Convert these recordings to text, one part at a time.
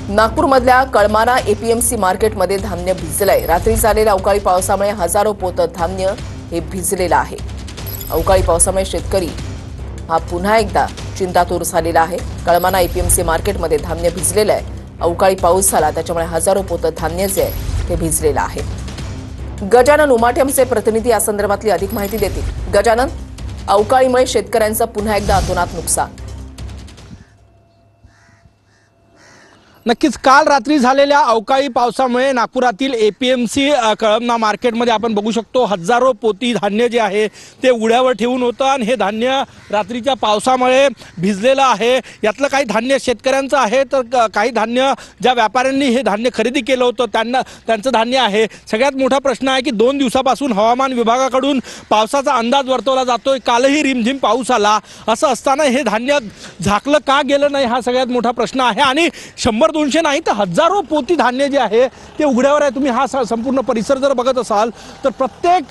नागपूरमधल्या कळमाना एपीएमसी मार्केटमध्ये धान्य भिजलंय। रात्री झालेल्या अवकाळी पावसामुळे हजारो पोतं धान्य हे भिजलेलं आहे। अवकाळी पावसामुळे शेतकरी हा पुन्हा एकदा चिंतातूर झालेला आहे। कळमाना एपीएमसी मार्केटमध्ये धान्य भिजलेलं आहे। अवकाळी पाऊस झाला त्याच्यामुळे हजारो पोतं धान्य जे आहे ते भिजलेलं आहे। गजानन उमाठ्यमचे प्रतिनिधी या संदर्भातली अधिक माहिती देतील। गजानन, अवकाळीमुळे शेतकऱ्यांचं पुन्हा एकदा अतोनात नुकसान। नक्कीच काल रात्री झालेल्या अवकाळी पावसामुळे नागपुरातील एपीएमसी कळमना मार्केटमध्ये आपण बघू शकतो हजारो पोती धान्य जे आहे ते उड्यावर ठेवून होतं आणि हे धान्य रात्रीच्या पावसामुळे भिजलेलं आहे। यातलं काही धान्य शेतकऱ्यांचं आहे तर काही धान्य ज्या व्यापाऱ्यांनी हे धान्य खरेदी केलं होतं त्यांचं धान्य आहे। सगळ्यात मोठा प्रश्न आहे की 2 दिवसापासून हवामान विभागाकडून पावसाचा अंदाज वर्तवला जातोय। कालही रिमझिम पाऊस आला, असं असताना हे धान्य झाकलं का गेलं नाही हा सगळ्यात मोठा प्रश्न आहे। आणि 100-200 नाही तर हजारो पोती धान्य जे आहे ते उघड्यावर आहे। तुम्ही हा संपूर्ण परिसर जर बघत असाल तर प्रत्येक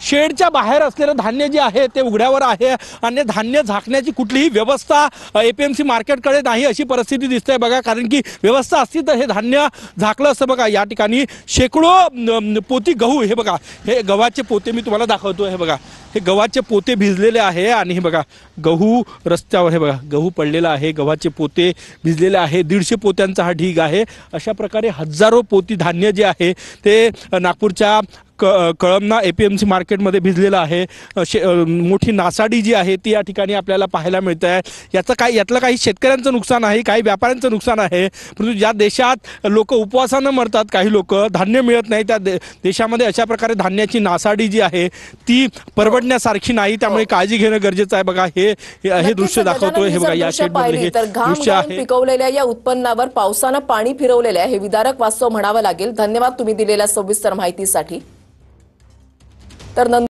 शेडच्या बाहेर असलेलं धान्य जे आहे ते उघड्यावर आहे आणि धान्य झाकण्याची कुठलीही व्यवस्था एपीएमसी मार्केटकडे नाही अशी परिस्थिती दिसते बघा। कारण की व्यवस्था असती तर हे धान्य झाकलं असतं। बघा या ठिकाणी शेकडो पोती गहू, हे बघा हे गव्हाचे पोते मी तुम्हाला दाखवतो। हे बघा हे गव्हाचे पोते भिजलेले आहे आणि हे बघा गहू रस्त्यावर, हे बघा गहू पडलेला आहे, गव्हाचे पोते भिजलेले आहे। 150 पोत्यांचा हा ढीग आहे। अशा प्रकारे हजारो पोती धान्य जे आहे ते नागपूरच्या कळमना एपीएमसी मार्केटमध्ये भिजलेलं आहे। मोठी नासाडी जी आहे ती या ठिकाणी आपल्याला पाहायला मिळते आहे। यातलं काही शेतकऱ्यांचं नुकसान आहे, काही व्यापाऱ्यांचं नुकसान आहे। परंतु ज्या देशात लोक उपवासानं मरतात, काही लोक धान्य मिळत नाही, त्या देशामध्ये अशा प्रकारे धान्याची नासाडी जी आहे ती परवडण्यासारखी नाही। त्यामुळे काळजी घेणं गरजेचं आहे। बघा हे दृश्य दाखवतोय, हे बघा या शेडमधले हे दृश्य आहे। पिकवलेल्या या उत्पन्नावर पावसानं पाणी फिरवलेलं आहे, हे विदारक वास्तव म्हणावं लागेल। धन्यवाद तुम्ही दिलेल्या सविस्तर माहितीसाठी। तर